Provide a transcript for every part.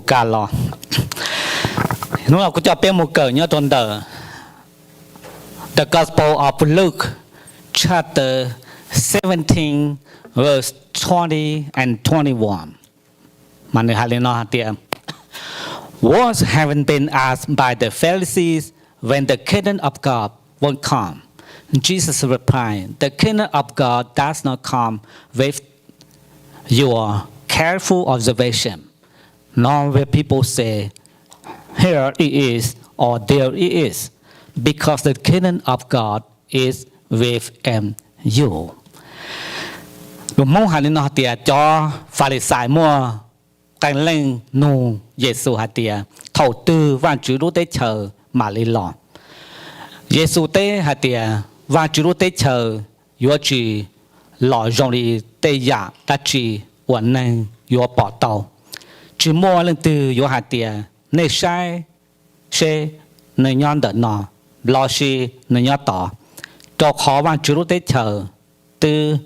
cả lo nó là cũng cho biết một cỡ nhớ tuần đời The Gospel of Luke chapter 17 verse 20 and 21 mà người Hà nói tiệm Was haven't been asked by the Pharisees when the kingdom of God won't come. Jesus replied, the kingdom of God does not come with your careful observation, nor will people say, here it is or there it is, because the kingdom of God is within you. Lúc mong hạt nó tiệt cho Pha-ri-sai mua cái lên nụ Giê-xu hạt tiệt thầu tư và chữ lúc tế chờ mà lý lọ. Giê-xu tế hạt tiệt và chữ lúc tế chờ yếu chỉ lọ rong đi tế giả đã chỉ ổn nên yếu bỏ tàu. Chỉ mua lên từ yếu hạt tiệt nơi sai sẽ nơi nhon đợt nọ lo xì nơi nhon tỏ. Cho khó và chữ lúc tế chờ từ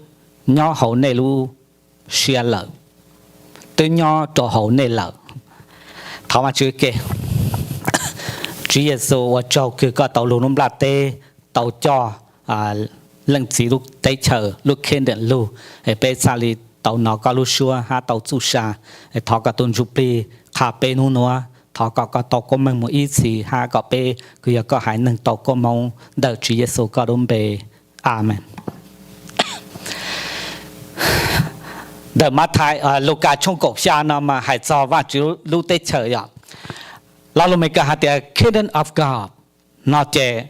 nhỏ hậu này lu xia lợ từ nhỏ cho hậu này lợ thảo mà chưa kể Chúa Giêsu cho cứ có tàu lùn nôm lạt tê tàu cho lần chỉ lúc tế chờ lúc khen điện lu bé xa li tàu nó có lu xua ha tàu chu sa thọ cả tuần chụp đi khá bé nu nữa thọ có tàu có mang một ít gì ha có bé cứ có hai nâng tàu có mong đợi Chúa Giêsu có đúng bé Amen. The Matthew Luca trong cuộc xa nó mà hãy cho và chú lưu tế chờ ạ. Là lúc mình có hạt tiệt kingdom of God nó chế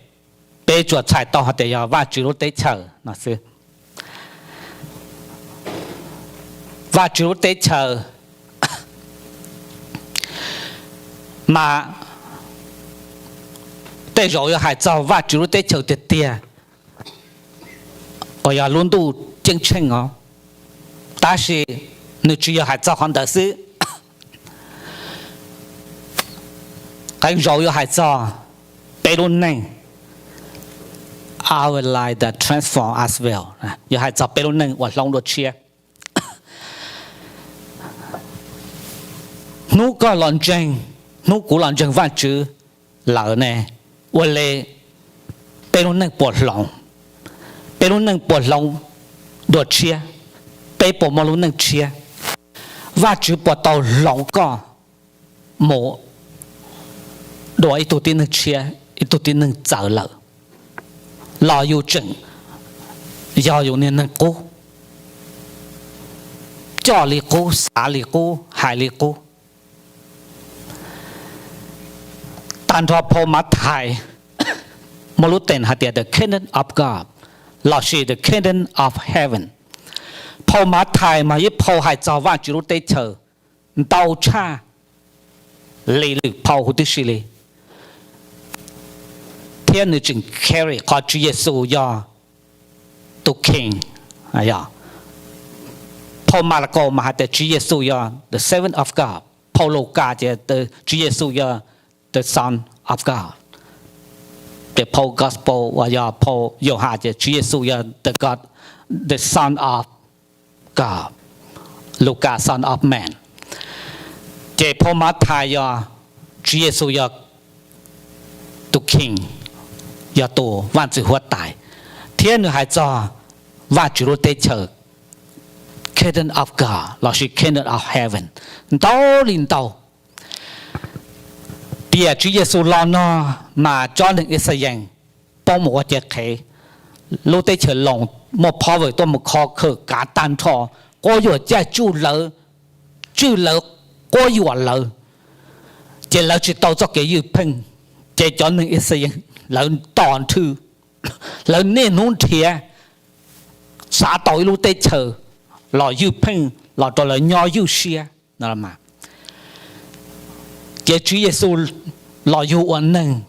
bế chuột chạy tàu hạt tiệt và chú lưu tế chờ nó sư. Và chú lưu tế chờ mà tế rồi hãy cho và chú lưu tế chờ tiệt tiệt. Ôi ya luôn đủ chân chân ó. Ta是你只要还做好的事，还肉要还做，被论呢 ，our life that transform as well， 要还做被论呢，我弄到切。如果论证，如果论证法子，老呢，我嘞被论呢不弄，被论呢不弄，多切。被bộ mà luôn nâng chia và chữ bộ tàu lỏng có một đôi tụ tin nâng chia tụ tin nâng trở lợ lo yêu chừng do yêu nên nâng cố cho lý cố xả lý cố hại lý cố tàn thọ phô mắt thai mà lúc tên hạt tiệt the kingdom of God là chỉ the kingdom of heaven phô má thai mà ít phô hại cho và chú tế chờ đau cha lì lực phô hữu tích lì thiên nữ chừng carry có Chúa Giêsu do tu king phô má là cô mà hạt Chúa Giêsu do the servant of God phô lô ca the Chúa Giêsu do the son of God the phô gospel và do phô do hạt Chúa Giêsu do the God the son of God, Luca son of man. Chế phô mát thai do Chúa Giêsu do tu king do tu vạn sự hoạt tại. Thiên nữ hãy cho và chủ tế chờ kingdom of God, là sự kingdom of heaven. Tao linh tao. Bìa Chúa Giêsu lo nó mà cho những ít xây dựng bông một chế khế. Lúc tế chờ lòng một phó với tôi một khó khử cả tàn thọ có yếu chạy chú lỡ có yếu lỡ chỉ lỡ chỉ tao cho cái yếu phình chỉ cho nên ít xây lỡ toàn thư lỡ nên nôn thịa xã tội lúc tế chờ là yếu phình là cho lỡ nhỏ yếu xia đó là mà chỉ Chúa Giêsu là yếu ổn nâng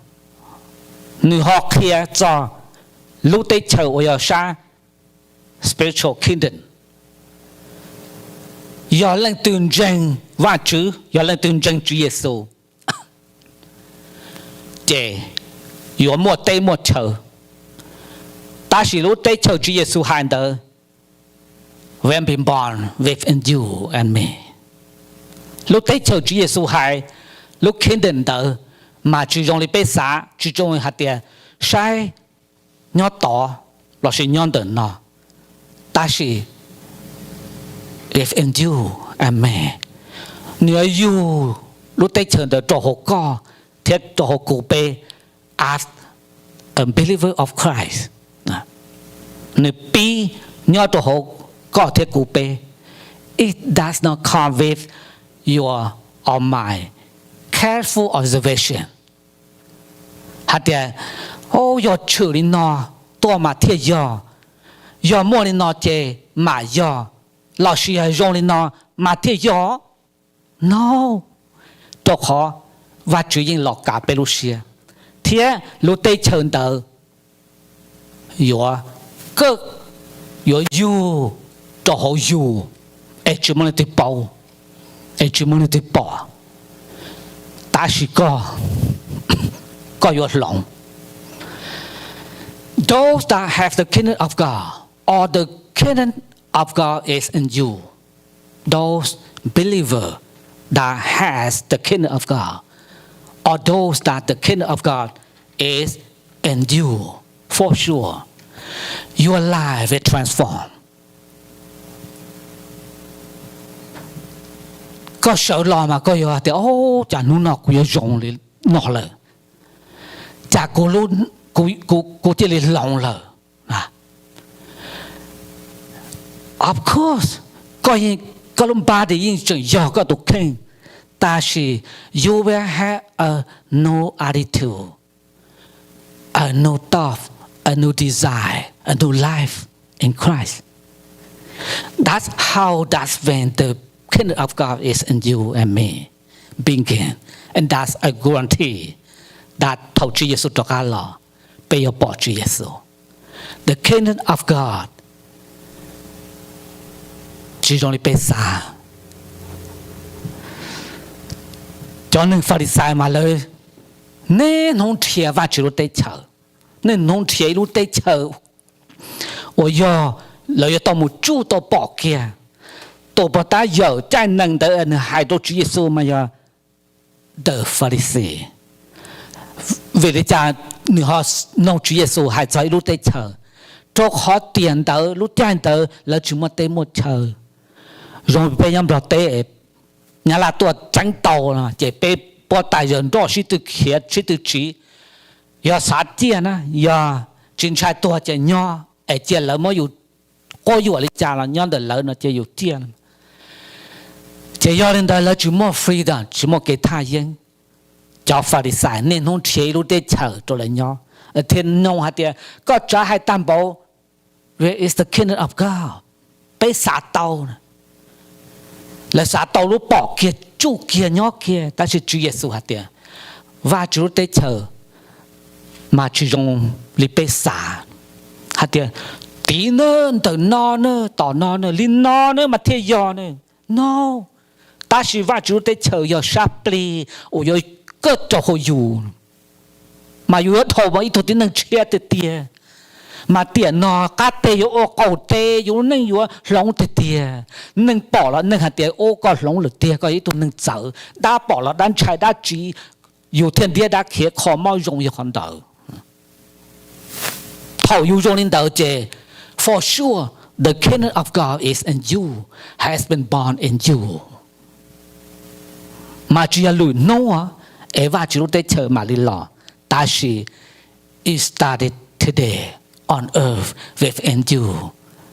người họ kia cho lúc tế chờ ở xa spiritual kingdom. Do lần tương tranh và chữ, do lần tương tranh Chúa Giêsu. Để do một tế một chờ. Ta chỉ lúc tế chờ Chúa Giêsu hành đời. When been born within you and me. lúc tới chờ Chúa Giêsu hai lúc khiến đến đỡ mà chỉ dùng đi bế xã chỉ dùng hạt tiền sai nhớ tỏ là sự nhớ đến nó ta chỉ if in you amen nếu you lúc tới chờ đỡ cho họ co thiết cho họ cụ bê as a believer of Christ nếu pi nhớ cho họ có thiết cụ bê it does not come with your or my careful observation. Hạt tiền, giờ chửi đi nó, tôi mà thiệt giờ mua đi nó chê mà lão sư hay dùng đi nó mà thiệt no, tôi khó và chủ yếu lọc cả bê lúc xưa, thiệt lúc tây chân đầu, cơ, you, tôi họ you, chỉ muốn đi bảo, chỉ muốn đi bảo. Ta chỉ có your lòng. Those that have the kingdom of God, or the kingdom of God is in you. Those believers that has the kingdom of God, or those that the kingdom of God is in you, for sure, your life will transform. Có sợ lo mà có giờ thì chả nu nào cũng dùng lên nọ rồi chả cô luôn cô chỉ lên lòng rồi of course có lúc ba thì yên chừng giờ có tục khen ta chỉ you will have a no attitude a no thought a no desire a no life in Christ. That's how that's when the kingdom of God is in you and me, begin, and that's a guarantee that thầu Chúa Giêsu cho cả lò, bây giờ bỏ Chúa Giêsu. The kingdom of God chỉ trong đi bây xa, cho nên Pha-ri-sai mà lời, nên không thiệt và chỉ lúc tới chờ, nên không thiệt lúc tới chờ, giờ lời tao một chút tao bỏ kia. Tổ bà ta giờ trái năng đỡ anh hai đô Chúa Giêsu mà giờ đỡ Pha-ri-si. Vì thế cha người họ nông Chúa Giêsu hai trái lúc tới chờ. Cho họ tiền đỡ lúc tiền đỡ là chúng mà tới một chờ. Rồi bây giờ bảo tế nhà là tôi tránh tàu là chỉ bê bỏ tài dân đó sĩ tự khiết sĩ tự trí. Giờ sát tiền á giờ chính trai tôi chỉ nhỏ ở tiền là mớiอยู่cóอยู่อะไรcha là nhỏ đỡ lớn nó chỉอยู่tiền. Chỉ do nên đó là chúng mua freedom, chúng mua cái thay yên, cho Pha-ri-sai nên không chế lúc để chờ cho lại nhau. Ở thiên nông hạt tiền có trả hai tam bảo, where is the kingdom of God? Bây xả tàu, là xả tàu lúc bỏ kia, chủ kia nhỏ kia, ta chỉ Chúa Giêsu hạt tiền, và Chúa lúc để chờ, mà chỉ dùng lý bây xả hạt tiền, tí nữa, từ no nữa, tỏ no nữa, linh no nữa mà thế giờ nữa, no. Ta chỉ và Chúa tới chờ giờ sắp đi, rồi cất cho họ dù, mà dù thầu mà ít thôi tiếng năng chia từ tiền, mà tiền nó cá tê dù ô cầu tê dù năng dù lỏng từ tiền, năng bỏ là năng hạt tiền ô có lỏng được tiền có ít thôi năng sợ, đã bỏ là đang chạy đã chỉ, dù thiên địa đã khía khó mau dùng như con đỡ, thầu dù dùng lên đỡ chê, for sure the kingdom of God is in you, has been born in you. Mà Chúa lùi Noah, và Chúa tới chờ mà lên lò. Ta chỉ it started today on earth within you.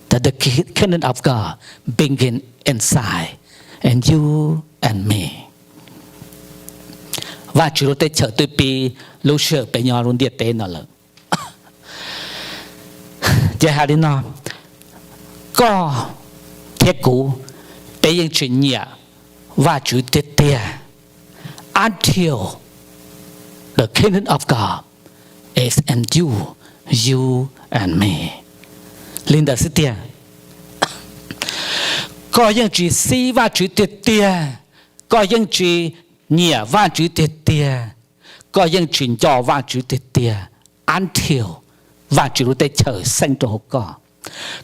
That the kingdom of God begin inside, and you and me. Và Chúa tới chờ tôi bị lưu sợ bị nhau luôn điệt tế nó là. Giờ hà đi nó có thiết cũ bị những chuyện nhẹ và Chúa tới tế. Until the kingdom of God is in you and me. Linda sẽ tiền. Có những chuyện si và chữ tiệt tiền, có những chuyện nhẹ và chữ tiệt tiền, có những chuyện nhỏ và chữ tiệt tiền. Until và chữ tiệt chờ sinh cho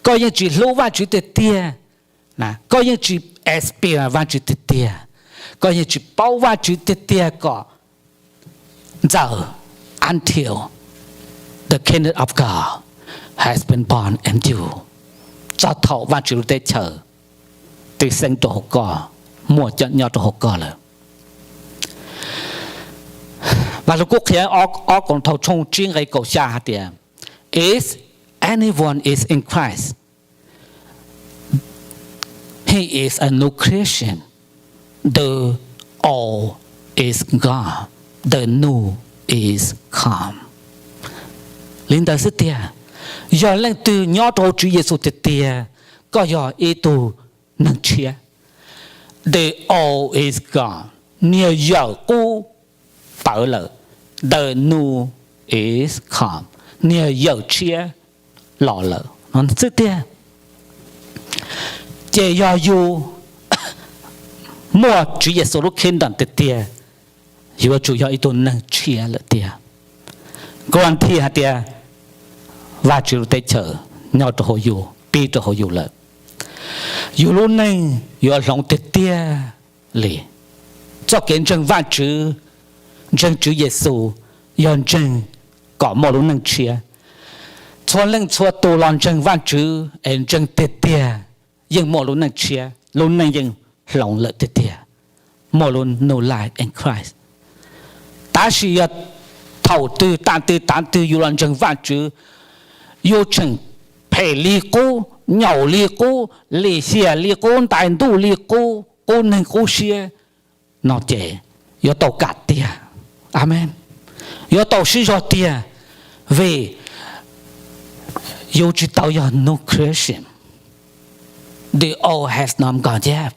có những chuyện lâu và chữ tiệt tiền, có những chuyện experience và chữ tiệt tiền. coi như chỉ bảo và chữ tiệt có giờ until the kingdom of God has been born in you cho thọ và chữ tế chờ từ sinh cho hộp cò mua cho nhau cho hộp cò là và lúc quốc hiện ở còn thầu trong chuyên cái cầu xa hạt tiền is anyone is in Christ he is a new creation the old is gone the new is come linh đạo sức tiền giờ lên từ nhỏ cho Chúa Giêsu tiền có giờ ý tu nâng chia the old is gone nhiều giờ cũ bảo lỡ the new is come nhiều giờ chia lọ lỡ nó sức tiền chỉ giờ dù mua Chúa Giêsu lúc khen đàn tiền dù chủ yếu ý tu nâng chia lỡ tiền còn thì hạt tiền và chịu tế chờ nhau cho họ dù đi cho họ dù lợi dù lúc này dù lòng tế tia lì cho kiến chân và chữ chân chữ Giêsu yon chân có một lúc năng chia cho lên cho tổ lòng chân và chữ en chân tế tia nhưng một lúc năng chia lúc này nhưng lòng lợi tế tia một lúc no life in Christ ta chỉ thầu tư tán tư dù lòng chân và chữ yêu chừng phải li cô nhậu li cô li xia li cô tài tu li cô nên cô xia nó chế yêu tàu cát tia amen yêu tàu sĩ cho tia vì yêu chỉ tàu yêu no creation the old has not gone yet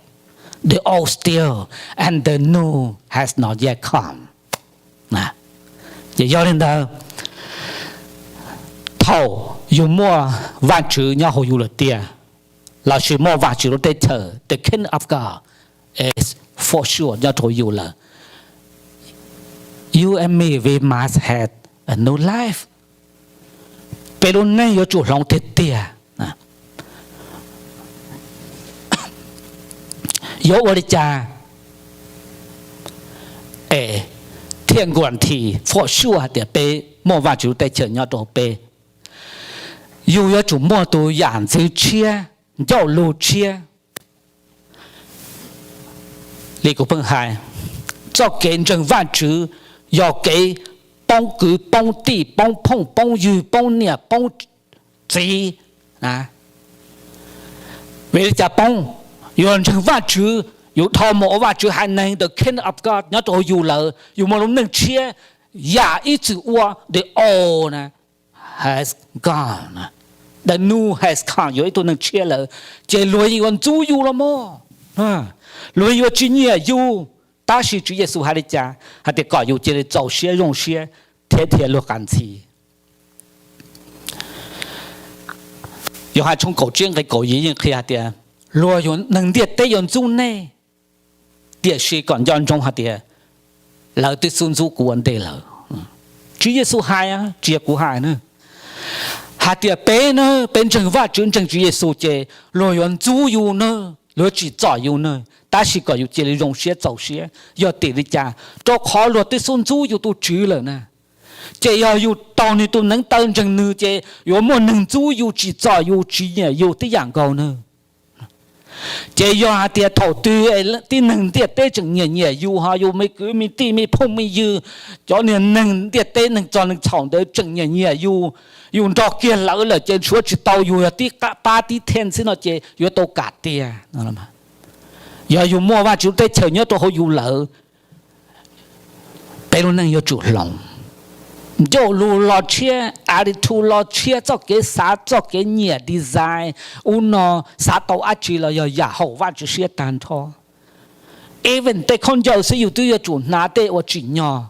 the old still and the new has not yet come nè vậy do nên đó thầu dù mua vạn chữ nhau hồ dù là tiền là chỉ mua vạn chữ nó để chờ the kingdom of God is for sure nhau thầu dù là you and me we must have a new life pero lúc này yêu chủ lòng thiệt tiền yêu ở đây cha thiên quản thì for sure để bé mua vạn chữ để chờ nhau thầu bé dù có chủ mua tôi giản dư chia dạo lù chia lý của phương hải cho kiến chân vạn chữ do cái bông cứ bông tì bông phong bông dư bông nè bông gì vì cha bông dù chân vạn chữ dù thọ mộ vạn chữ hai này the kingdom of God nhớ tôi dù lỡ dù mà lúc nâng chia giả ít chữ ua the old has gone the new has come yo itu nang chia la je lui yon zu yu lo mo lui yo chi nie yu ta shi Chúa Giêsu hai de cha ha de ko yu je de zao xie yong xie tie tie lo gan chi yo ha chung cầu chiên cái cầu yi yin khia de lo yon nang de de yon zu ne de shi còn yon trong ha de la de sun zu ku an de la Chúa Giêsu hai á chia ku hai nữa hạt địa bé nữa bên trong và chân Chúa Giêsu chế rồi yon chú yêu nữa rồi chỉ cho yêu nữa ta chỉ có yêu chế lấy rong xé dầu xé yêu tiền đi cha cho khó luật tới xuân chú yêu tu chữ rồi nè chế yêu tao này tu nâng tên chân nữ chế yêu muốn nâng chú yêu chỉ cho yêu chỉ nhẹ yêu tới dạng cầu nữa chế yêu hạt địa thầu tư tí nâng địa tế chừng nhẹ nhẹ yêu ha yêu mấy cứ mấy tí mấy phong mấy yêu cho nên nâng địa tế nâng cho nâng chọn tới chừng nhẹ nhẹ yêu dùng trò kia lỡ là trên chúa chỉ tàu dùng tí cả ba tí thiên xin nó chế dùng tàu cả tia nó làm giờ dùng mua và chúng ta chờ nhớ tôi dùng lỡ bây giờ năng dùng chủ lòng dẫu lù lò chia attitude lò chia cho cái xã cho cái nhẹ design uno xã tàu ác chỉ là giờ giả hậu và chỉ chia tàn thôi even tại con dâu sẽ dùng tôi chủ nã để ở chỉ nhỏ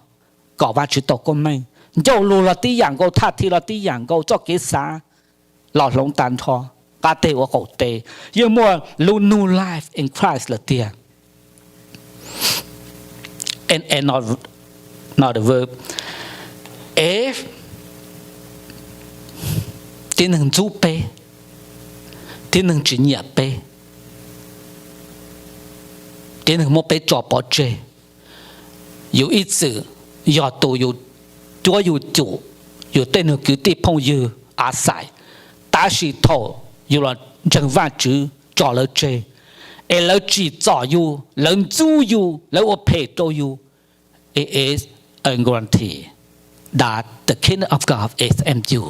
có và chỉ tàu con mình dẫu lù là tí dạng câu thắt thì là tí dạng câu cho cái xã lò lông tàn thôi cá tê ở cổ tê nhưng mà lù new life in Christ là tiền and not the verb if tin hằng chú bê tin hằng chỉ nhẹ bê thế nên một bé trò bỏ chêอยู่อีสื่อยอตัวอยู่ตัวอยู่จู่อยู่เต้นหัวกิ้วตีพงอยู่อาศัยตาสีโถอยู่หลังจังหวะจื้อจ่อเลยเจแล้วจีจ่ออยู่หลังจู้อยู่แล้วว่าเพจโตอยู่ it is a guarantee that the kingdom of God is in you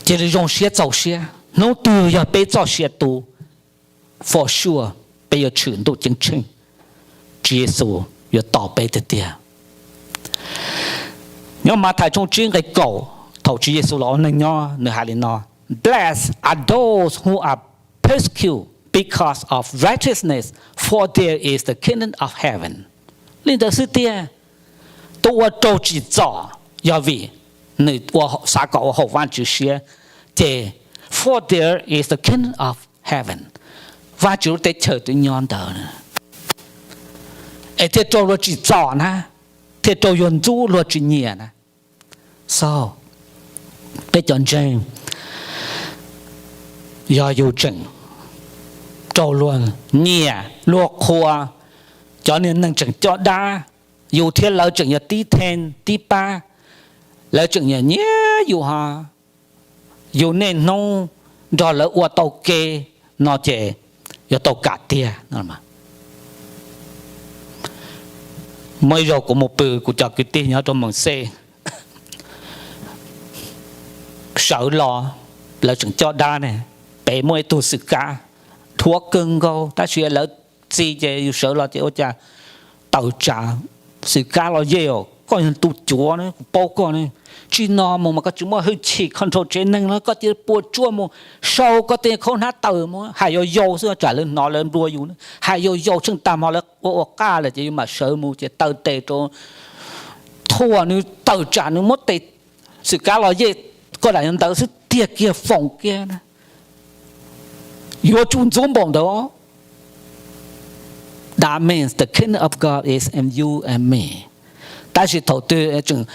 这里用些走些 no ตัวอย่าไปจ่อ些ตัว for sure ไป要全都正清耶稣要ต่อไปเดียวnhưng mà thầy trong chuyên cái cầu thầu Chúa Giêsu nói nên nhau nửa hai lần nó blessed are those who are persecuted because of righteousness for there is the kingdom of heaven linh đạo sư tia tôi trâu chỉ rõ do vì nửa xã cầu hậu văn chữ xia để for there is the kingdom of heaven và Chúa để chờ tới nhon đời thế trâu lo chỉ rõ na thế trâu yun du lo chỉ nhẹ na sao bây giờ chân do yêu chân trâu luôn nhẹ lo khoa cho nên năng chân cho đa yêu thiên lợi chân nhà tí ten tí ba lợi chân nhà nhẹ yêu ha yêu nên nông do lợi qua tàu kê nó chè yêu tàu cả tia nó mà mới rồi của một bữa của cho cái tiền nhớ trong mừng xe sợ lo là chẳng cho đa này bé mới tu sự cả thua cưng câu ta suy lỡ gì chứ sợ lo chứ cha tàu trả sự cả lo nhiều coi tu chúa nữa bao con này chỉ nó mà có chúng mà hơi chỉ control trên năng nó có chỉ buộc chúa mà sau có tiền không hát tàu mà hay yo yo xưa trả lên nó lên đuaอยู่nữa hay yo yo chân tam họ là ô cá là chỉ mà sợ mu chỉ tàu tệ cho thua nữa tàu trả nữa mất tệ sự cá lo gì có đại nhân tàu sự tiệt kia phòng kia nè yo chun zoom bông đó that means the kingdom of God is in you and me但是头对整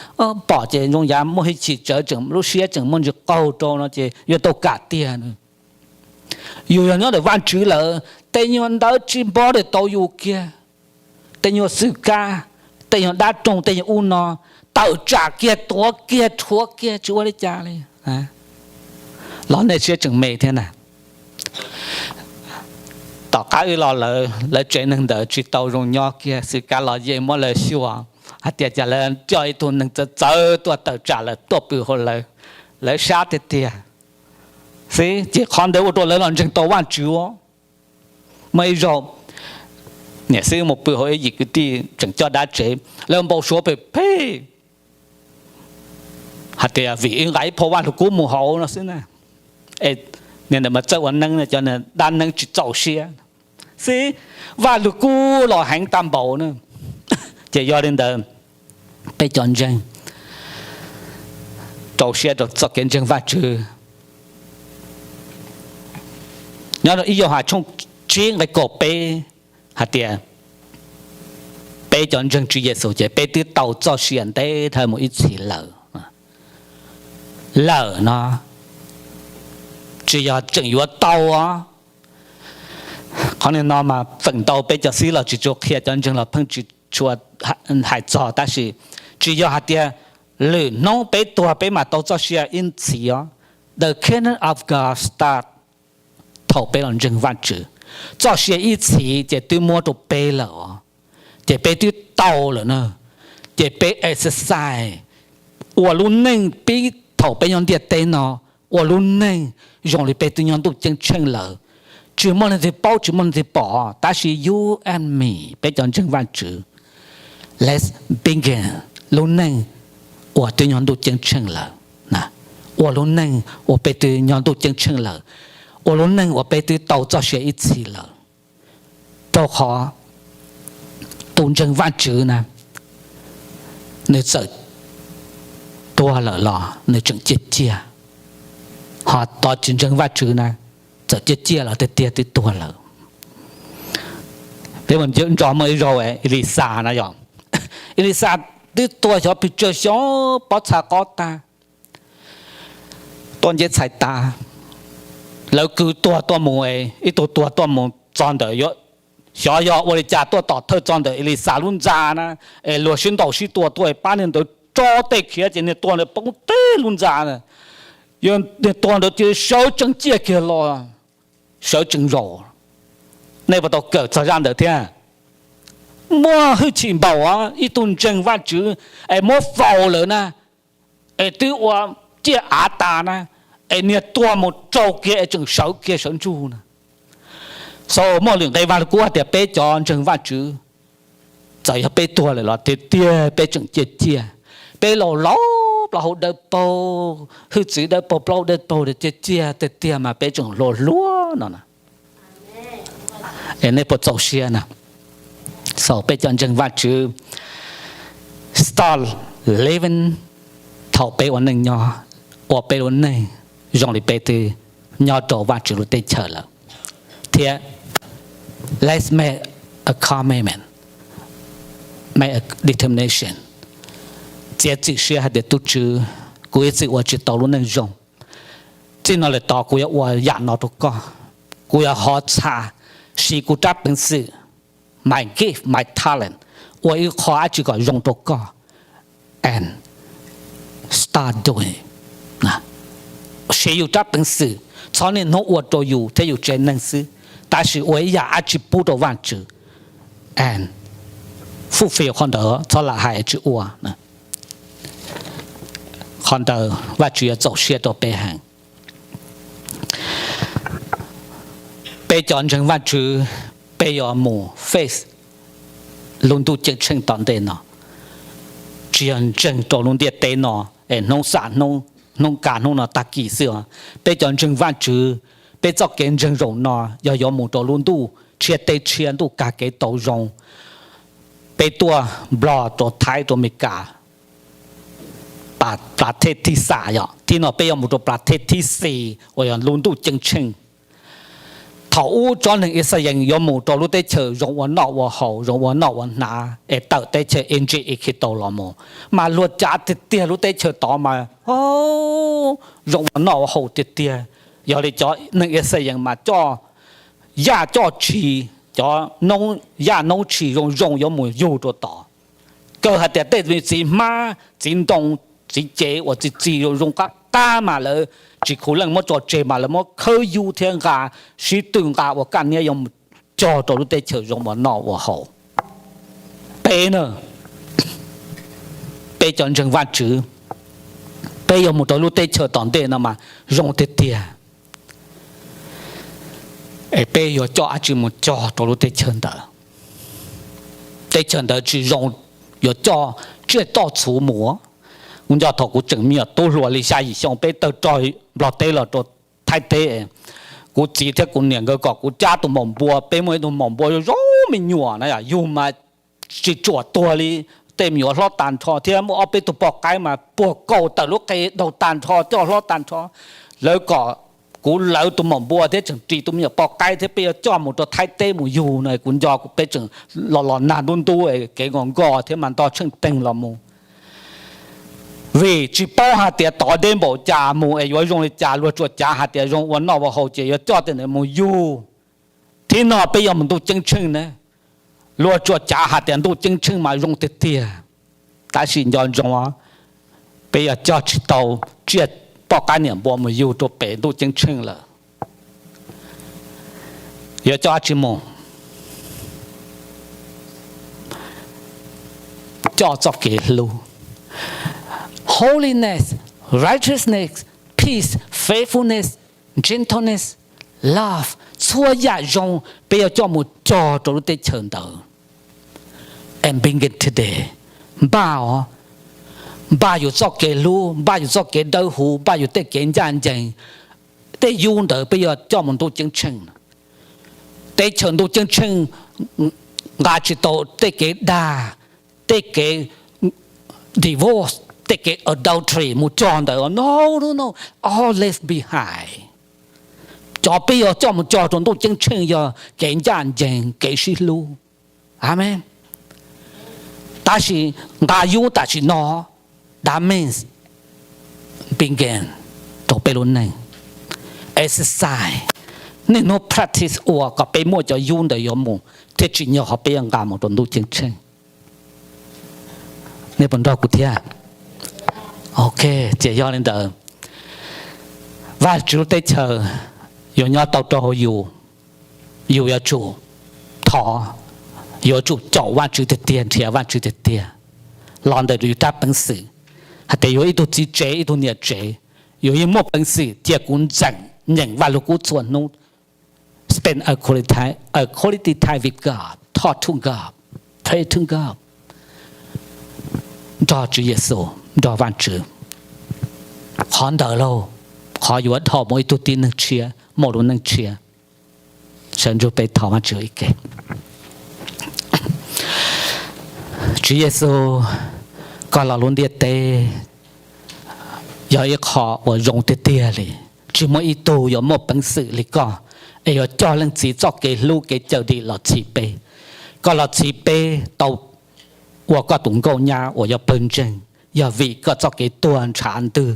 保洁用牙莫去起折整，如些整么就高中了这越都改变了。有人要的万主了，但用到只保的都有个，但用自家，但用大众，但用乌诺，到炸个多个错个，就我的家里啊，老那些整每天呐。ต่อการเราเลยเจนึงเดอจิตเราลงยอกี้สิการเราเยี่ยมเลยชัวอาเดียจะเลยจอยตัวหนึ่งจะเจอตัวเต่าจ่าเลยตัวปืนคนเลยชาติเดียสิจีคอนเดียวตัวเลยหลังจากตัววันจูไม่รอเนี่ยซื้อmộtปืนเขาไอ้ยิงที่จังจอดาเจแล้วบอกชัวไปเพ่อาเดียวิ่งไล่พอวันถูกกู้หมู่เขาเนาะสินะเอ็เนี่ยมาเจอวันนั้นเนี่ยจนเนี่ยด้านนั้นจิตเจ้าเสียสิว่าลูกกูหล่อแห่งตามบ่อเนี่ยจะย้อนเดิมไปจนจังเจ้าเสียจะจักเกินจังว่าจือเนี่ยเราอีโยหาช่องเชียงไปกบไปหาเตียไปจนจังจีเยสุจะไปที่เต่าเจ้าเสียนได้เธอหมดอีสีเหล่าเนาะ只要正月到啊，可能那么奋斗比较少了，就做开战争了，碰就说还早，但是只要下点路农比多比嘛都做些因此啊 ，the kingdom of God start 头被人正万子，做些因此就对摸都背了啊，就被对到了呢，就被 exercise， 我路能比头被人跌跌呢。我luôn nên dùng để bê tự nhiên tụ chân chân lợ chỉ mong là bao chỉ mong là bỏ ta chỉ you and me bê chọn chân văn chữ let's begin luôn nên我tự nhiên tụ chân chân lợ nè 我luôn nên我bê tự nhiên tụ chân chân lợ 我luôn nên我bê tự tạo cho sẽ ít gì lợ đâu khó tụ chân văn chữ nè nếu sợ tua lợ lọ nếu chẳng chết chia họ tỏ chiến tranh vật chữ này giờ chia là tiền tua là thế mình chuyện cho mới rồi Elisa nó rồi Elisa đi tua cho bị chơi gió bắt xa có ta toàn giết sai taแล้วคือตัวหมูเอไอตัวหมูจอนเดอเยอะ小要我的家多到特装的，ili沙龙家呢，罗新岛是多多，8年都招待客人的多的帮带龙家呢，用的多的就小整接给了，小整肉，那不都够这样的天。mua hơi chìm bảo á, ít tuần chân vắt chữ, mua phao rồi nè, tự qua chia á ta nè, nhiệt tua một trâu kia chừng 6 kia sẵn chu nè, sau mỗi lượng đây vào qua thì bé chọn chân vắt chữ, giờ bé tua lại là tia bé chừng chia, bé lò hậu đợt bầu, hơi chữ đợt bầu để chia mà bé chừng lò lúa nè, này bộ trâu xia nè. So bây giờ chân vắt chữ start living thảo bé ổn định nhỏ ở bé ổn định dùng để bé từ nhỏ trổ vắt chữ lúc tới chờ là thì let's make a commitment make a determination chỉ sẽ hạt để tu chữ cuối chữ ở chữ tàu luôn nên dùng chỉ nói là tàu cuối ở dạng nó đâu có cuối ở họ xa sĩ cú chấp bằng sự my gift, my talent, 我一花这个用到个 ，and start doing， 啊，谁有这本事，从年头我都有，他有这能事，但是我也去不到完成 ，and 付费看到，从来还去我呢，看到我主要做些到北韩，北江城我主。bây giờ mù face luôn tu chân chân tận đây nọ chuyện chân tổ luôn địa tây nọ nông sản nông cả nông nọ ta kỳ xưa bây giờ chân văn chữ bây giờ kiến chân rộng nọ giờ mù tổ luôn tu chia tây chia tu cả cái tổ rộng bây tua bò tổ thái tổ mì cảประเทศที่3ที่นอbây giờ mù tổประเทศที่4我要luôn tu chân chân thảo cho nên ít sai những yếm mù đồ lúc đấy chờ rongวันนอกวันhậu rongวันนอกวันนาtạo đấy chờ NG ít khi tàu lắm mà luật trả tiền lúc đấy chờ tao mà rongวันนอกวันhậu tiền giờ thì cho nên ít sai những mà cho ya cho chi cho nông ya nông chi rong yếm mù yêu đồ tao cơ hạt tiền đấy chỉ mà chính động chỉ chế或者只用个干嘛了。只可能我做这嘛了，我可有天下是对家我干呢用做到得求用我闹我好，背呢，背讲真话子，背用木到路得求当地那嘛用得点，背要做阿只木做到路得求的，得求的只用要做这到除魔。我叫他我证明都落了下以上被得在落地了都太低，我记得我两个我家都忙波，被我都忙波有肉没软了呀，有嘛是做多哩，对面有老蛋炒，天我被都包街嘛，包高的ลูกเก都蛋炒，叫老蛋炒，แล้วก็กูแล้วตัวหม่อมบัวที่จังตีตัวมีปอกไก่ที่ไปจ้อมหมดตัวไทยเต้หมูอยู่ในกุญจอกูไปจังหล่อๆนานดุนตัวเก๋งงอที่มันต่อเชิงเต็งละมูvì chỉ bao hạt tiền tỏ đến bộ trả mù ấy rồi dùng để trả luôn chuột trả hạt tiền dùngวันนอกวันhậu chỉ cho tiền này mù yêu thì nó bây giờ mình tu chân chân này luôn chuột trả hạt tiền tu chân chân mà dùng tiền tiền tại sao nhon dùng á bây giờ cho chỉ tàu chuyện bao cái niệm bao mù yêu tu bể tu chân chân là giờ cho chỉ mù cho cái luôn holiness, righteousness, peace, faithfulness, gentleness, love. Chúa dạy dùng bây giờ cho một trò trong lúc chân đầu. And begin today. Ba yêu cho cái lu, ba yêu cho cái đầu hũ, ba yêu tới cái gian chân. Để dùng đầu bây giờ cho một tu chân chân. Để chân tu chân chân, ngã chỉ tổ tới cái đà, tới cái divorce. Take it adultery, mu chọn đó. No, all left behind. Cho bây giờ cho một cho chúng tôi chân chân giờ cái gian chân cái sự lu, amen. Ta chỉ ta yêu ta chỉ nó, that means begin. Tổ bê luôn này, exercise, nên nó practice ủa có bé mua cho yun để yếm mù thế chỉ nhiều họ bé ăn gà một tuần đủ chân chân nên bọn đó cũng thế ok chỉ do lên đợi và chú tới chờ yêu nhau tàu cho họ yêu yêu chủ thọ yêu chủ chọn van chữ tiền thì van chữ tiền làm để điều tra bản sự hạt yêu ít chỉ chế ít nhiều chế yêu ít một bản sự thì cũng chẳng nhận và lúc cũng chuẩn nốt spend a quality time with God talk to God pray to God cho Chúa Giêsu cho van chữ khó đỡ lâu khóอยู่ว่าทอมวยตัวตีนึงเชียหมดนึงเชียฉันจะไปทอมาเจออีกแกChúa Giêsuก็เราลุ้นเดียเตอย่าอีขอว่ารงเตียเลยchỉ mỗi ít tuอย่าหมดปังสื่อเลยก็ไอ้ว่าจ่อเรื่องจีจ่อเกลูกเกเจ้าดีหลอดชีเปก็หลอดชีเปตัวว่าก็ตุงโกญาว่าอย่าเปิ้นเจงอย่าวิก็จ่อเกตัวฉานตือ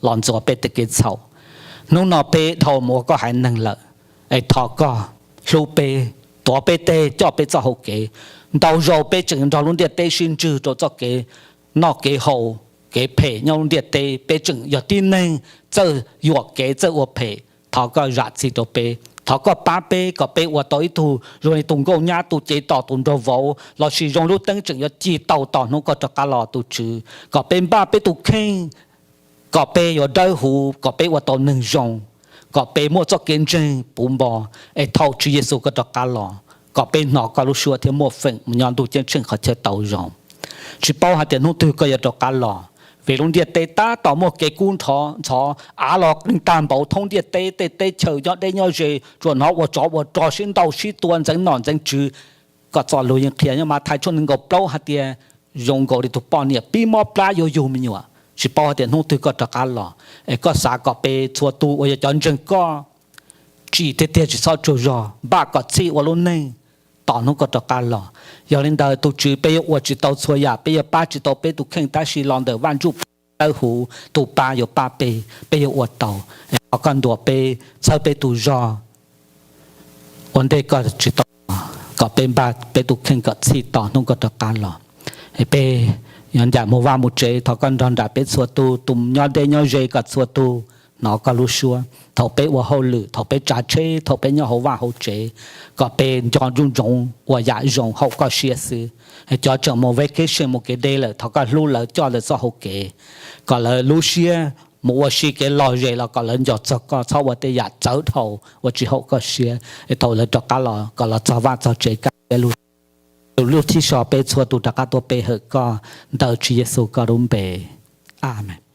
หลอนจัวเปตเกเฉานุ่งนอเปทอมัวก็หายนั่งละไอ้ทอก็ลูเปตัวเปเตจ่อเปจ่อหกเกดาวโจเปจึงดาวลุนเดียเตชินจือตัวจ่อเกนอกเกโฮเกเพยองลุนเดียเตเปจึงอย่าตีนึงเจอหยวกเกเจอวัวเพทอก็รัดสิตัวเปทอก็ป้าเปก็เปวัวต่อยตูรวยตุงโกญาตูเจต่อตุนตัววอเราชียงลุตั้งจึงอย่าจีต่อต่อนุ่งก็จะกะลอตูจือก็เป็นบ้าเปตุเข่งก็เปอยู่ได้หูก็เปว่าตัวหนึ่งจงก็เปมั่วจะเกินจริงปุ่มบอไอ้เท่าชื่อเยซูก็จะกาลอก็เป็นหนอก็รู้ชัวที่มั่วฝิ่งมันย้อนดูเจนเชิงเขาเชื่อเต่าจงชิปเอาหาแต่นุ่งตัวก็จะกาลอเวลุนเดียเตต้าต่อมั่วเกกุนทออาหลอกนึงตามเบาทงเดียเตเฉยยอดได้ยอดเจจวนเขาว่าจ่อชิ้นเต่าชิ้นตัวจังนอนจังจือก็จ่อลุยยังเขียนยังมาไทยช่วงนึงก็เปล่าหาแต่ยงก็ได้ถูกป้อนเนี่ยปีมอปลาอยู่มันอยู่chỉ bao tiền không từ có được ăn lò, có xã có bê chùa tu, ở trong rừng có chỉ thế chỉ sau chùa rồi, ba có chỉ ở luôn này, tao không có được ăn lò, giờ lên đời tu chỉ bê ở chỉ tao chùa ya, bê ba chỉ tao bê tu khen ta chỉ làm được văn chụp tao hú, tu ba ở ba bê ở tao, ở con đùa bê sau bê tu rồi, vấn đề có chỉ tao, có bê ba bê tu khen có chỉ tao không có được ăn lò, bêย้อนจากโมว่ามุเจทอกันดอนดาเป็ดสัวตูตุ่มย้อนเดย้อนเจกัดสัวตูนอก็รู้ชัวทอเป็ดว่าเขาหรือทอเป็ดจ่าเชทอเป็ดย้อนเขาว่าเขาเจก็เป็นจอนรุ่งรงว่าอยากรงเขาก็เชียร์ซื้อจอจังโมเวกเชนโมเกเดเลยทอก็รู้เลยจอเลยซอเขาเกก็เลยรู้เชียโมว่าชีเกลอยเจแล้วก็เลยจอดจะก็ชอบว่าแต่อยากเจ้าทอว่าจีเขาก็เชียร์ไอ้ทอเลยจอกันหรอก็เลยจะว่าจะเจกันรู้ลูกที่ชอบไปชัวตุตะกาตัวไปเหอะก็เดาชีเยซูก็รุ่มไปอาเมน